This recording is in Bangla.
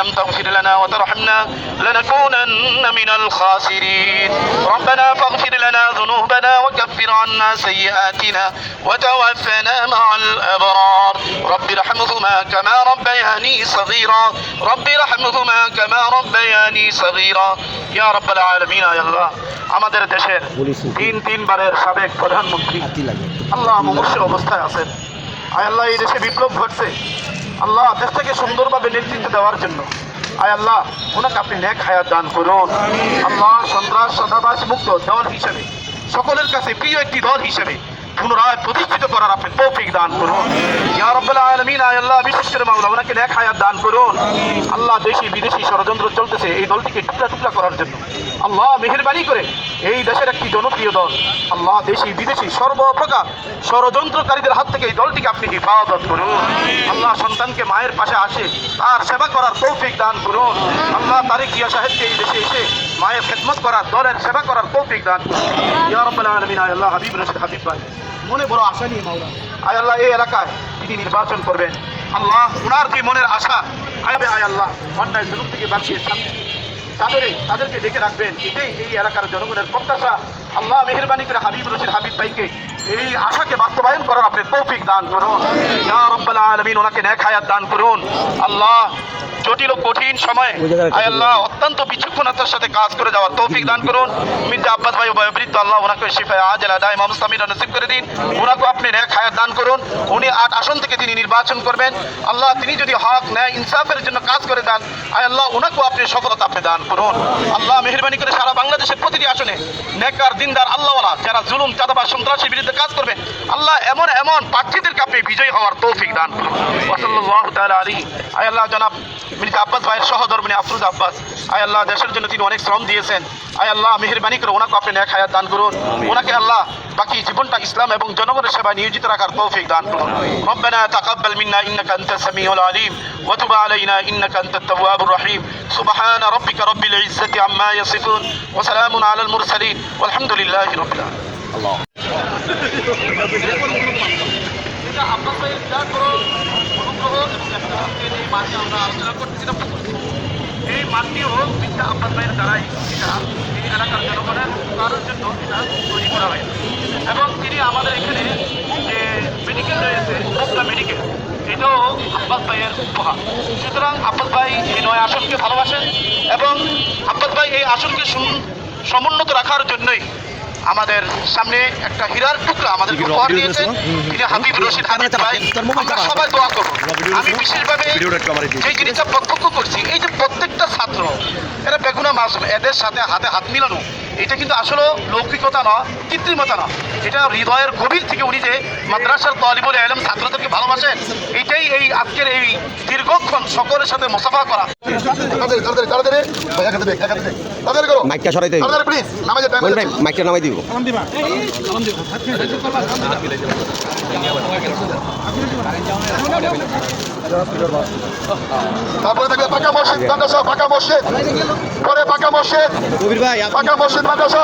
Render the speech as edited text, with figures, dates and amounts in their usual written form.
لم تغفر لنا وترحمنا لنكونن من الخاسرين ربنا فاغفر لنا ذنوبنا وكفر عنا سيئاتنا وتوفنا مع الأبرار رب ارحمهما كما ربياني صغيرا رب ارحمهما كما ربياني صغيرا يا رب العالمين يا الله আমাদের দেশের তিনবারের সাবেক প্রধানমন্ত্রী আল্লাহ মুমূর্ষু অবস্থায় আছেন। আয় আল্লাহ, এই দেশে বিপ্লব ঘটছে, আল্লাহ দেশটাকে সুন্দরভাবে নেতৃত্ব দেওয়ার জন্য আয় আল্লাহ ওনাকে আপনি নেক হায়াত দান করুন। আল্লাহ সন্ত্রাস সন্ত্রাস মুক্ত দল হিসেবে, সকলের কাছে প্রিয় একটি দল হিসেবে পুনরায় প্রতিষ্ঠিত করার আপনি তৌফিক দান করুন। ইয়া রাব্বাল আলামিন, আয় আল্লাহ বিশেষ করে মাওলা ওনাকে নেক হায়াত দান করুন। আল্লাহ দেশি বিদেশি ষড়যন্ত্র চলতেছে এই দলটিকে টুকরা টুকরা করার জন্য, আল্লাহ মেহেরবানি করে এই দেশের একটি জনপ্রিয় দল, আল্লাহ দেশি বিদেশি সর্বপ্রকার ষড়যন্ত্রকারীদের হাত থেকে এই দলটিকে আপনি হেফাজত করুন। আল্লাহ সন্তানকে মায়ের পাশে আসে তার সেবা করার তৌফিক দান করুন। আল্লাহ তারেক জিয়া সাহেবকে এই দেশে এসে মায়ের খেদমত করার, দলের সেবা করার তৌফিক দান করুন। ইয়া রাব্বাল আলামিন, আয় আল্লাহ হাবিব রশিদ হাবিব ভাই মনে বড় আশা নিয়ে মাওলা আয় আল্লাহ এই এলাকায় তিনি নির্বাচন করবেন। আল্লাহ ওনার যে মনের আশা আয় আল্লাহ অন্যায় জুলুম থেকে বাঁচিয়ে তাদেরকে ডেকে রাখবেন, এটাই এই এলাকার জনগণের প্রত্যাশা। আল্লাহ মেহেরবানি করে হাবিব রশিদ হাবিব ভাইকে এই আশাকে বাস্তবায়ন করার আপনি তৌফিক দান করুন। ইয়া রাব্বাল আলামিন ওনাকে নেক হায়াত দান করুন। আল্লাহ জটিল ও কঠিন সময়ে আয় আল্লাহ অত্যন্ত বিচক্ষণতার সাথে কাজ করে যাওয়ার তৌফিক দান করুন। মির্জা আব্বাস ভাই বয়োবৃদ্ধ, আল্লাহ ওনাকে শিফায়ে আজেলা দাইমা মুস্তামিরা নসিব করে দিন। ওনাকে আপনি নেক হায়াত দান করুন। উনি 8 আসন থেকে তিনি নির্বাচন করবেন। আল্লাহ তিনি যদি হক ন্যায় ইনসাফের জন্য কাজ করে দেন, আয় আল্লাহ ওনাকেও আপনি সফলতা আপনি দান করুন। আল্লাহ মেহেরবানি করে সারা বাংলাদেশের প্রতিটি আসনে নেককার দিনদার আল্লাহওয়ালা যারা জুলুম চাঁদাবাজ সন্ত্রাসের বিরুদ্ধে কাজ করবেন, আল্লাহ এমন এমন প্রার্থীদেরকে আপনি বিজয়ী হওয়ার তৌফিক দান করুন। ওয়াসাল্লাল্লাহু তাআলা আলাইহি। আয় আল্লাহ জনাব মির্জা আব্বাস ভাইয়ের সহধর্মিনী আফরোজ আব্বাস, আয় আল্লাহ দেশের জন্য তিনি অনেক শ্রম দিয়েছেন। আয় আল্লাহ মেহেরবানি করে ওনাকে আপনি নেক হায়াত দান করুন। ওনাকে আল্লাহ বাকি জীবনটা ইসলাম এবং জনগণের সেবায় নিয়োজিত রাখার তৌফিক দান করুন। রব্বানা তাকাব্বাল মিন্না ইন্নাকা আনতাস সামিউল আলিম ওয়া তুব আলাইনা ইন্নাকা আনতাত তাওয়াবুর রহিম। সুবহানা রাব্বিকা রাব্বিল ইজ্জাতি আম্মা ইয়াসিফুন ওয়া সালামুন আলাল মুরসালিন ওয়ালহামদুলিল্লাহি রাব্বিল আলামিন। আল্লাহ আব্বাস ভাইয়ের বিরাট বড় অনুগ্রহ এবং এই মাঠে আমরা আলোচনা করতেছিলাম। এই মাঠটিও মির্জা আব্বাস ভাইয়ের দ্বারাই এটা এই এলাকার জনগণের কারোর জন্য এটা তৈরি করা হয় এবং তিনি আমাদের এখানে যে মেডিকেল রয়েছে মোগরা মেডিকেল, এটাও আব্বাস ভাইয়ের উপহার। সুতরাং আব্বাস ভাই এই 9 আসনকে ভালোবাসেন এবং আব্বাস ভাই এই আসনকে সমুন্নত রাখার জন্যই আমাদের সামনে একটা হীরার টুকরা আমাদের উপহার দিয়েছে। তিনি হাবিব রশিদ হাবিব ভাই। আমরা সবাই দোয়া করব। আমি বিশেষভাবে সেই জিনিসটা প্রত্যক্ষ করছি, এই যে প্রত্যেকটা ছাত্র এরা বেগুনা মাসুম, এদের সাথে হাতে হাত মিলানো, এটা কিন্তু আসলে লৌকিকতা না, কৃত্রিমতা না, এটা হৃদয়ের গভীর থেকে উনি যে মাদ্রাসার তালিবুল ইলম ছাত্রদেরকে ভালোবাসেন, এটাই এই আজকের এই দীর্ঘক্ষণ সকলের সাথে মুসাফা করা। মাইকটা সরাইতে মাইকটা নামাই দিব। তারপরে থাকবে পাকা মসজিদ মাদ্রাসা, পাকা মসজিদ, পরে পাকা মসজিদ, পাকা মসজিদ মাদ্রাসা।